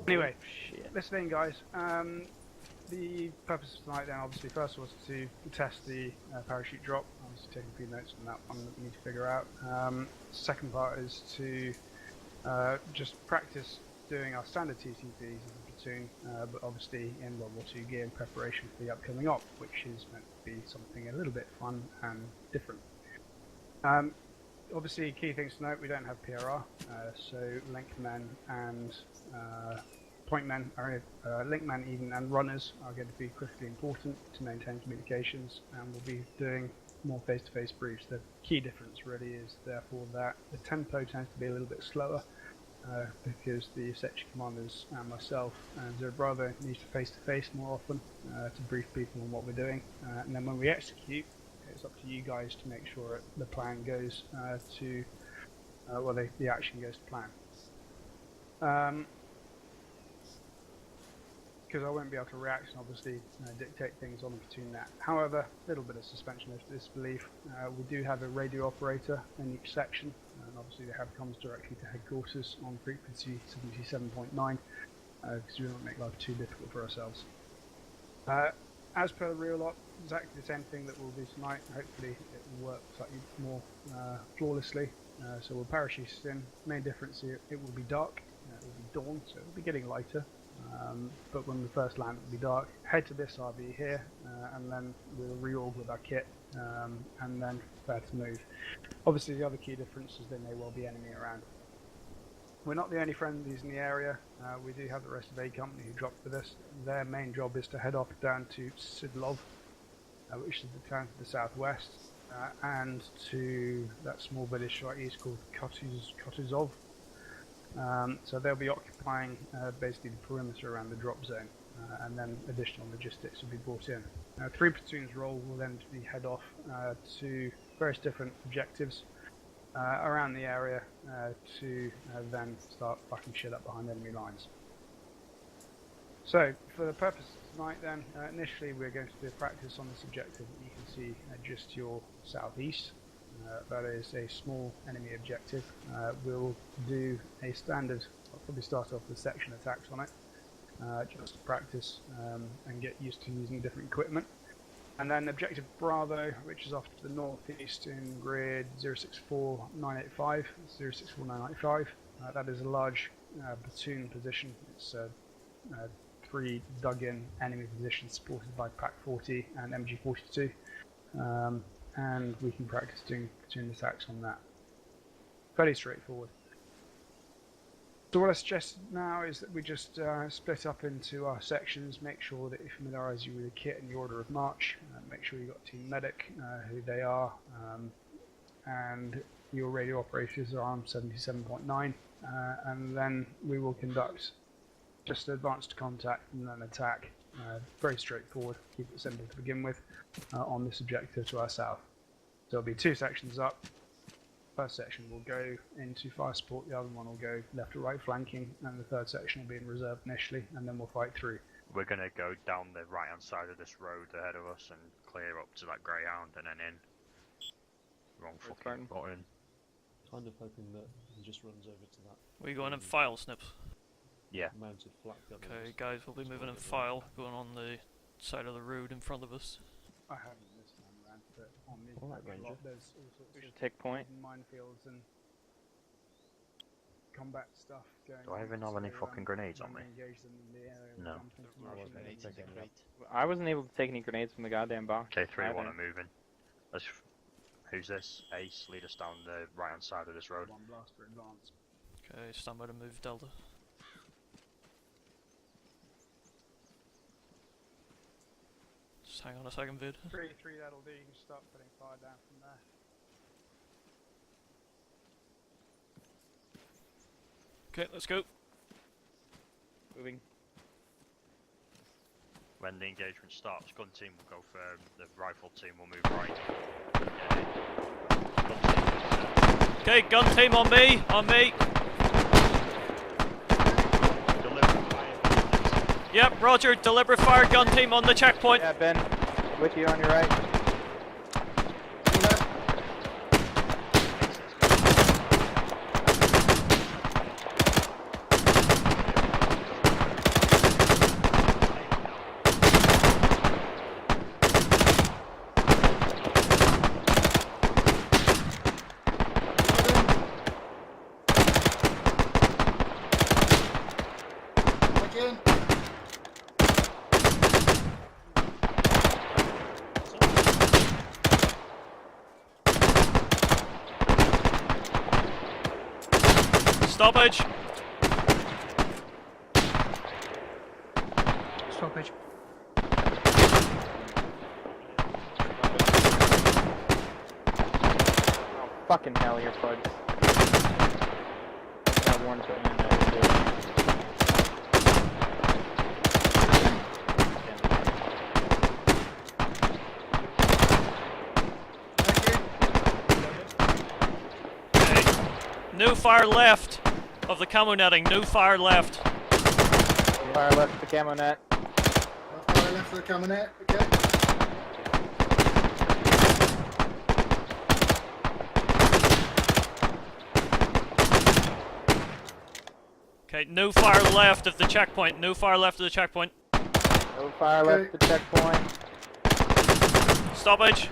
Anyway, listen in, guys. The purpose of tonight then, obviously, first was to test the parachute drop. Obviously taking a few notes on that one that we need to figure out. Second part is to just practice doing our standard TTPs as a platoon, but obviously in World War II gear in preparation for the upcoming op, which is meant to be something a little bit fun and different. Obviously, key things to note, we don't have PRR, so link men and point men, link men even and runners are going to be critically important to maintain communications, and we'll be doing more face-to-face briefs. The key difference really is therefore that the tempo tends to be a little bit slower because the section commanders and myself and Zero Bravo needs to face-to-face more often to brief people on what we're doing, and then when we execute, it's up to you guys to make sure the plan goes to, well, the action goes to plan. Because I won't be able to react and obviously dictate things on the platoon net. However, a little bit of suspension of disbelief. We do have a radio operator in each section, and obviously they have comms directly to headquarters on frequency 77.9, because we don't make life too difficult for ourselves. As per the real op, exactly the same thing that we'll do tonight. Hopefully it will work slightly more flawlessly. So we'll parachute in. Main difference here, it will be dark, it will be dawn, so it will be getting lighter. But when we first land, it will be dark. Head to this RV here, and then we'll reorg with our kit, and then prepare to move. Obviously, the other key difference is there may well be enemy around. We're not the only friendlies in the area. We do have the rest of A Company who dropped with us. Their main job is to head off down to Sidlov, which is the town to the southwest, and to that small village right east called Kotuzov. So they'll be occupying basically the perimeter around the drop zone, and then additional logistics will be brought in. 3 platoons roll will then head off to various different objectives around the area to then start fucking shit up behind enemy lines. So for the purpose of tonight then, initially we're going to do a practice on this objective that you can see just to your southeast. That is a small enemy objective. We'll do a standard, I'll probably start off with section attacks on it, just to practice and get used to using different equipment. And then objective Bravo, which is off to the northeast in grid 064985, 064985. That is a large platoon position. It's 3 dug-in enemy positions supported by PaK 40 and MG 42. And we can practice doing platoon attacks on that. Fairly straightforward. So what I suggest now is that we just split up into our sections, make sure that you familiarise you with the kit and the order of march, make sure you've got a team medic, who they are, and your radio operators are on 77.9, and then we will conduct just advanced contact and then attack. Very straightforward, keep it simple to begin with, on this objective to our south. So there'll be 2 sections up. First section will go into fire support, the other one will go left to right flanking, and the third section will be in reserve initially, and then we'll fight through. We're going to go down the right hand side of this road ahead of us and clear up to that Greyhound and then in. Wrong fucking button. Kind of hoping that he just runs over to that. We're going in file, Snips. Yeah. Mounted flak gun. Okay, guys, we'll be moving in file, going on the side of the road in front of us. I haven't this time around, but on the Alright, Ranger. there's all sorts We should of take point. minefields and combat stuff going Do I even have any fucking grenades on me? Engage them in the area No. I wasn't able to take any grenades from the goddamn box. K3 1 are moving. Who's this? Ace, lead us down the right hand side of this road. One blaster advance. Okay, stand by to move Delta. Just hang on a second, Vid. 3-3, that'll do. You can start putting fire down from there. Okay, let's go. Moving. When the engagement starts, gun team will go firm, the rifle team will move right. Okay, gun team on me, on me. Deliver fire. Yep, roger, deliver fire, gun team on the checkpoint. Yeah, Ben. With you on your right. Stoppage. Stoppage. Oh, fucking hell, you're fucked. That warned put me in there, too. No fire left of the camo netting. No fire left. Fire left the camo net. Fire left of the camo net, okay. Okay, no fire left of the checkpoint. No fire left of the checkpoint. No fire left the checkpoint. Stoppage.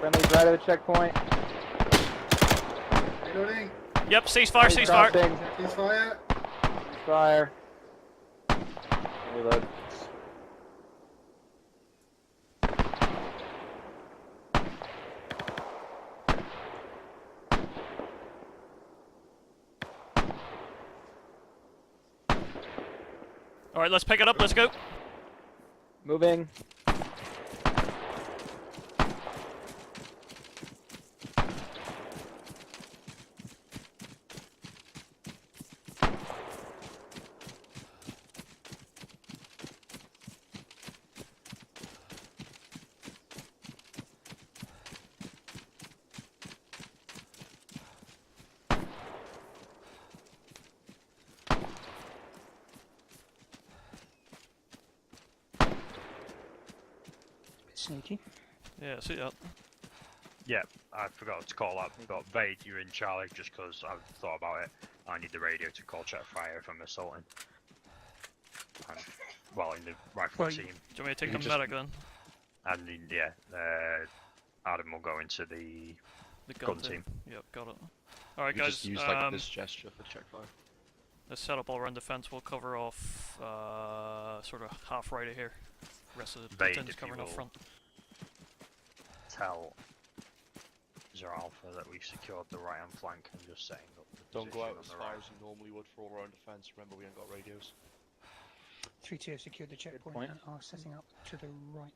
Friendly's right at the checkpoint. Reloading. Yep, ceasefire, He's ceasefire. crossing. Please fire. Fire. Reload. Alright, let's pick it up, let's go. Moving. Sneaky. Yeah, see that. Yeah, I forgot to call up, but Vade, you're in Charlie just because I've thought about it. I need the radio to call check fire if I'm assaulting. And, well, in the rifle Well, team. Do you want me to take You the just- medic then? And in, yeah, Adam will go into the The gun team. Yep, got it. Alright You guys, just use like this gesture for check fire. let's set up all around the fence. We'll cover off sort of half right of here. Rest of the Vade, platoon's if you covering off will. front. Tell Zero Alpha that we've secured the right hand flank and just setting up the Don't go position out on as the far right. as you normally would for all around the fence. Remember, we ain't got radios. 3-2 have secured the checkpoint point. and are setting up to the right.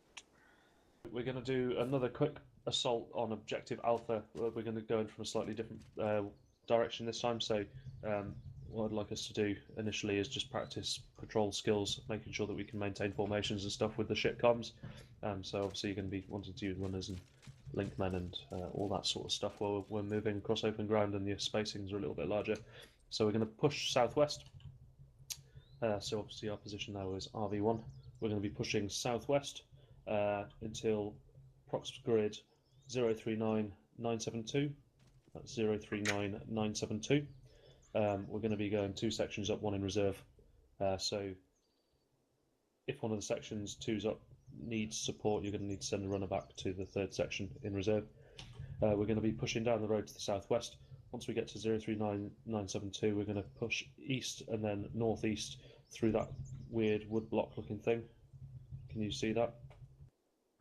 We're going to do another quick assault on objective Alpha. We're going to go in from a slightly different direction this time. So what I'd like us to do initially is just practice patrol skills, making sure that we can maintain formations and stuff with the shit comms. So obviously you're going to be wanting to use runners and linkmen and all that sort of stuff while we're moving across open ground and the spacings are a little bit larger. So we're going to push southwest. So obviously our position now is RV1. We're going to be pushing southwest until prox grid 039972. That's 039972. We're going to be going 2 sections up, 1 in reserve. So if one of the sections 2's up needs support, you're going to need to send the runner back to the 3rd section in reserve. We're going to be pushing down the road to the southwest. Once we get to 039972, we're going to push east and then northeast through that weird wood block looking thing. Can you see that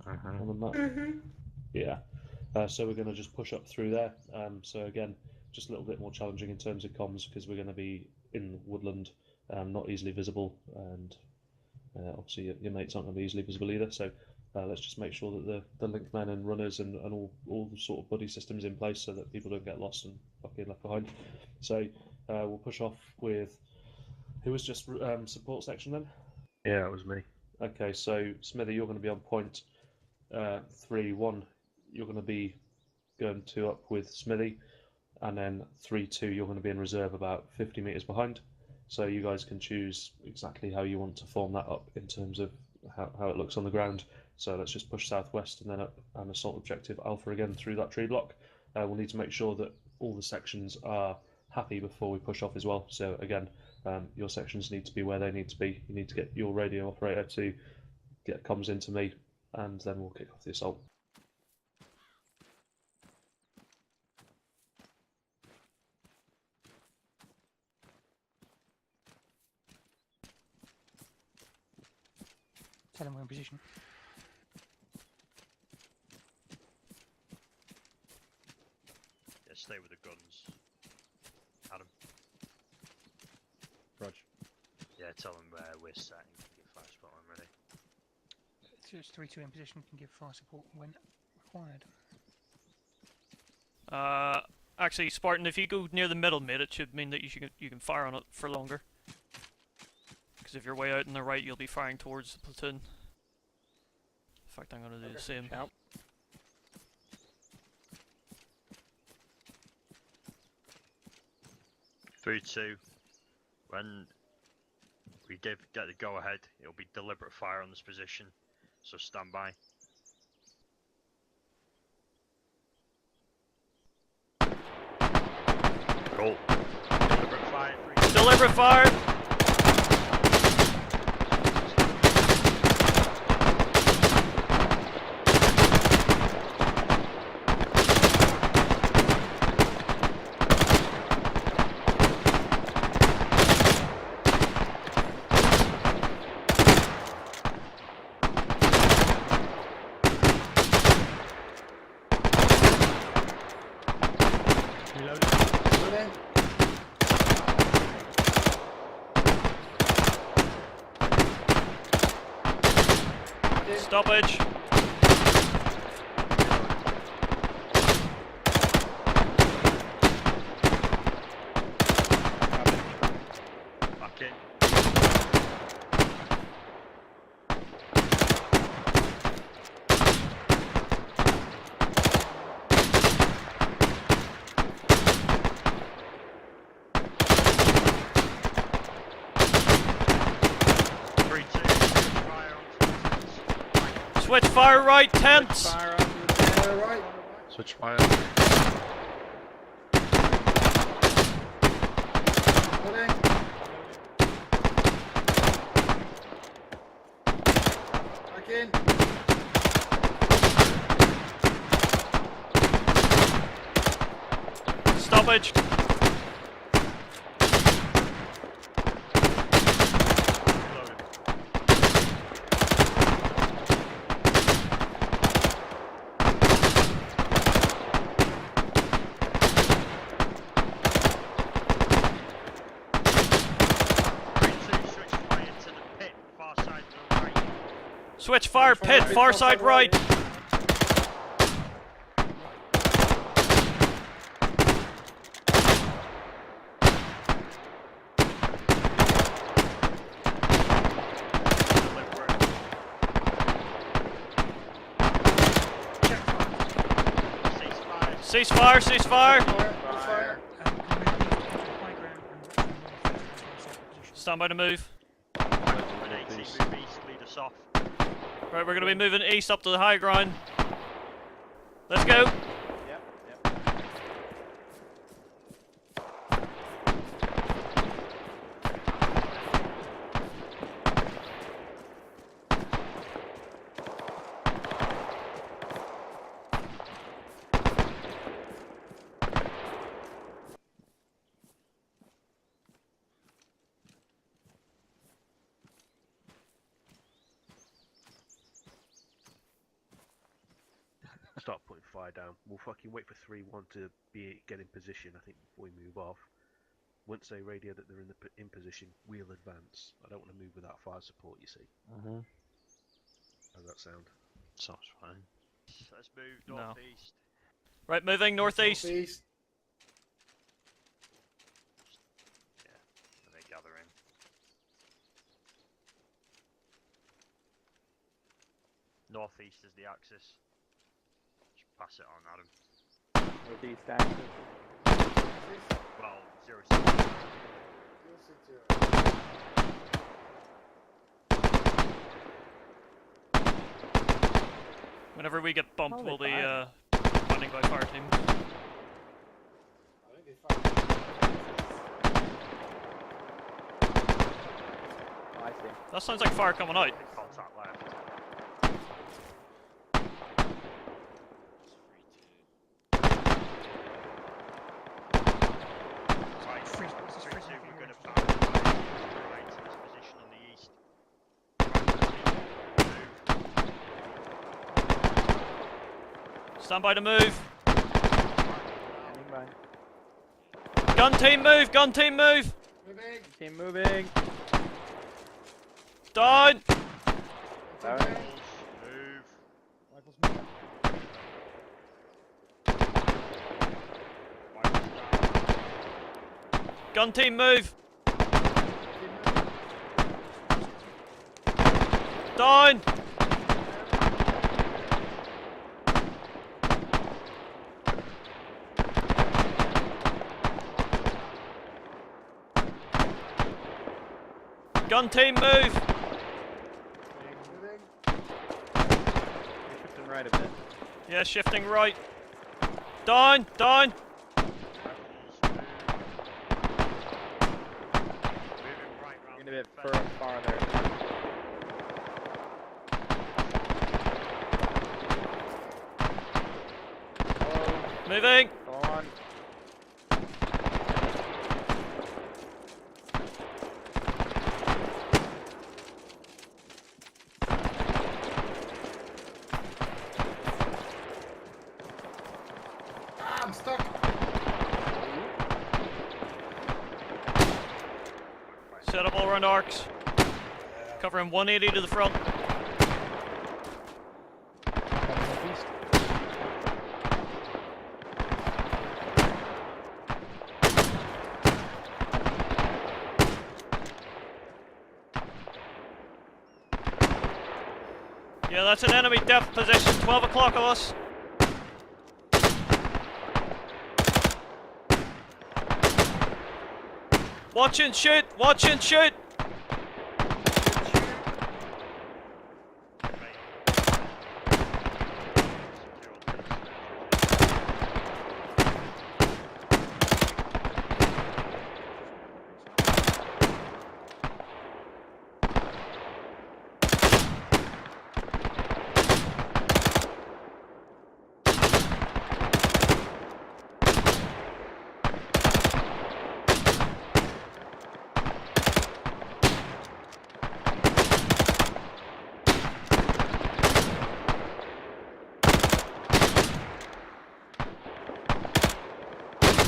on the map? Yeah. So we're going to just push up through there. So again, just a little bit more challenging in terms of comms because we're going to be in woodland, not easily visible, and obviously your mates aren't going to be easily visible either. So let's just make sure that the linkmen and runners and all the sort of buddy systems in place so that people don't get lost and fucking left behind. So we'll push off with who was just support section then? Yeah, it was me. Okay, so Smithy, you're going to be on point 3-1. You're going to be going 2 up with Smithy, and then 3-2. You're going to be in reserve about 50 meters behind. So you guys can choose exactly how you want to form that up in terms of how it looks on the ground. So let's just push southwest and then up and assault objective Alpha again through that tree block. We'll need to make sure that all the sections are happy before we push off as well. So again, your sections need to be where they need to be. You need to get your radio operator to get comms into me, and then we'll kick off the assault. Tell them we're in position. stay with the guns. Adam. Rog. Yeah, tell them we're set and you can get fire support when ready. So it's 3-2 in position, can give fire support when required. Actually, Spartan, if you go near the middle, mate, it should mean that you can fire on it for longer. Because if you're way out on the right, you'll be firing towards the platoon. In fact, I'm going to do the same. Shout. Three, two. When we get the go ahead, it'll be deliberate fire on this position. So stand by. Roll. Deliberate fire. Deliberate fire! Reloading. Stoppage! Back in. Three, two. Fire on. Switch fire right, tents! Fire on to the Fire right. Switch fire. Reloading. Back in. Stoppage! Reloading. Three, two. Switch fire to the pit. Far side to the right. Switch fire pit, far side right! Deliberate. Ceasefire. Cease fire, cease fire! Fire. fire. Can move east to high ground and position. Stand by to move. When 18 move east, lead us off. Right, we're going to be moving east up to the high ground. Let's go! Yep, yep. Start putting fire down. We'll fucking wait for 3-1 to get in position, I think, before we move off. Once they radio that they're in position, we'll advance. I don't want to move without fire support, you see. How's that sound? Sounds fine. Let's move No. northeast. Right, moving northeast. Northeast. And they gather in. Northeast is the axis. Just pass it on, Adam. Northeast axis. Well, 0-6. Whenever we get bumped, Oh, we'll they be fire. running by fire team. Oh, I see. That sounds like fire coming out. Contact left. Right, Freeze, this is 3-2, freezing we're going to from power right to this position on the east. Move. Stand by to move. Standing Fine. Gun team move! Gun team move! Moving. Team moving. Down! Down. Move. Rifles moving. Gun team move! Team moving. Down! Gun team move! Moving. Shifting right a bit. Yeah, shifting right. Down! Down! Moving a bit farther. Oh, Moving! go on. Ah, I'm stuck. Set up all round arcs. Covering 180 to the front. Yeah, that's an enemy depth position. 12 o'clock of us. Watch and shoot! Watch and shoot!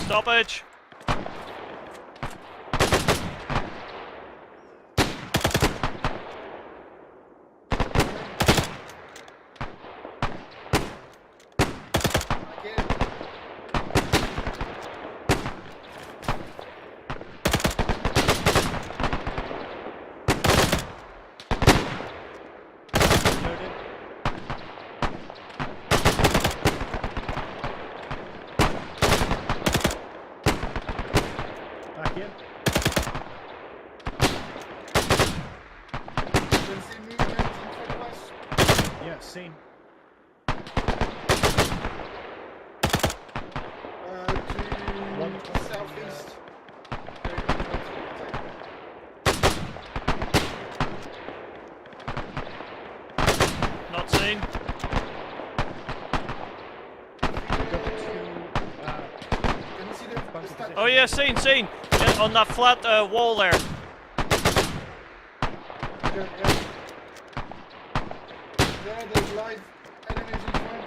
Stoppage! Again. Back in. Can see movement in front of us. Yeah, seen. To the southeast. Not seen. Can you see the stack? Oh yeah, seen, seen! Yeah, on that flat wall there. Yeah, yeah. Yeah, there's live enemies in front.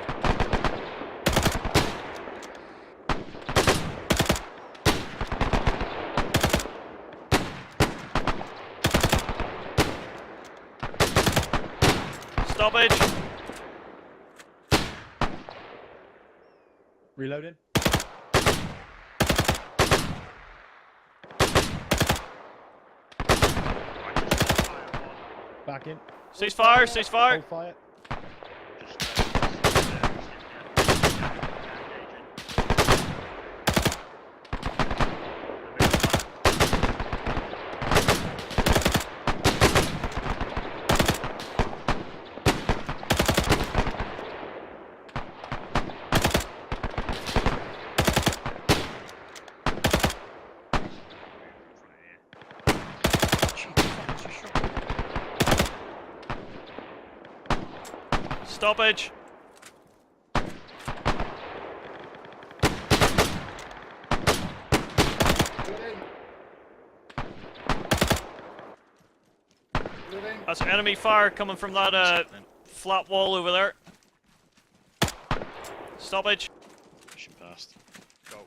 Stoppage! Reloading. Back in. Ceasefire, ceasefire! Hold fire. Stoppage! Moving. Moving. That's enemy fire coming from that flat wall over there. Stoppage! Pushing past. Go.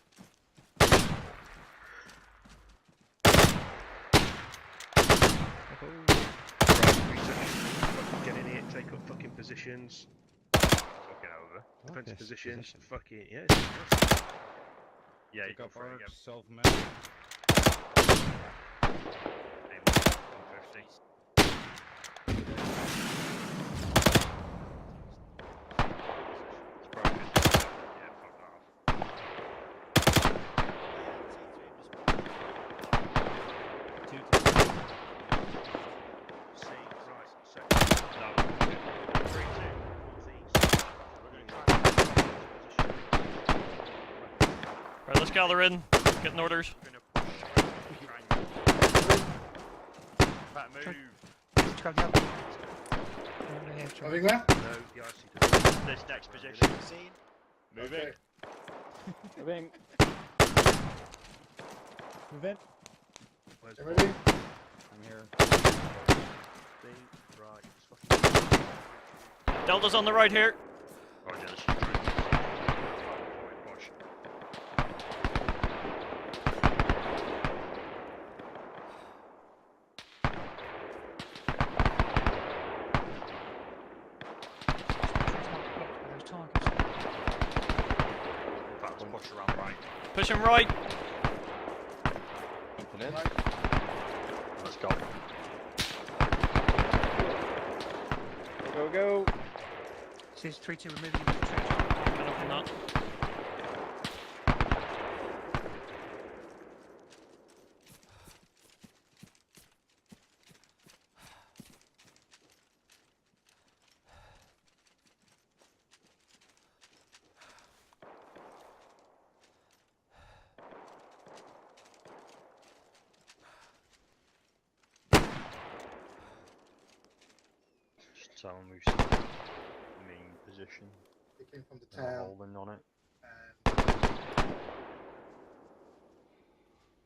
take up fucking positions. Fucking over. Defensive Okay, positions. position. Fucking yeah. It's massive. Yeah, you Pick go up for it arc, again. self-mount. Aim 150. It's broken. Yeah, fuck that off. Right. So No, 3-2 northeast. we're gonna try and Right, let's gather in. Getting orders. we're gonna push try and back move. Let's go down. Over here, John. Moving where? No, the IC doesn't. This next position. Moving. Okay. Moving. Move in. Where's You Bob? ready? I'm here. Right. It's fucking Delta's on the right here. Roger, this should try and forward push. Those targets. In fact, let's push around right. Pushing right. Jumping in. Let's go. Go, go. This is 3-2, we're moving into the trench. Get up on that. Just tell them we've seen the main position. They came from the They're town. holding on it.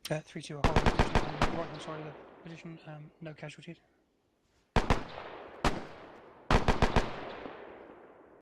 3-2, a hold position on the right hand side of the position, no casualties.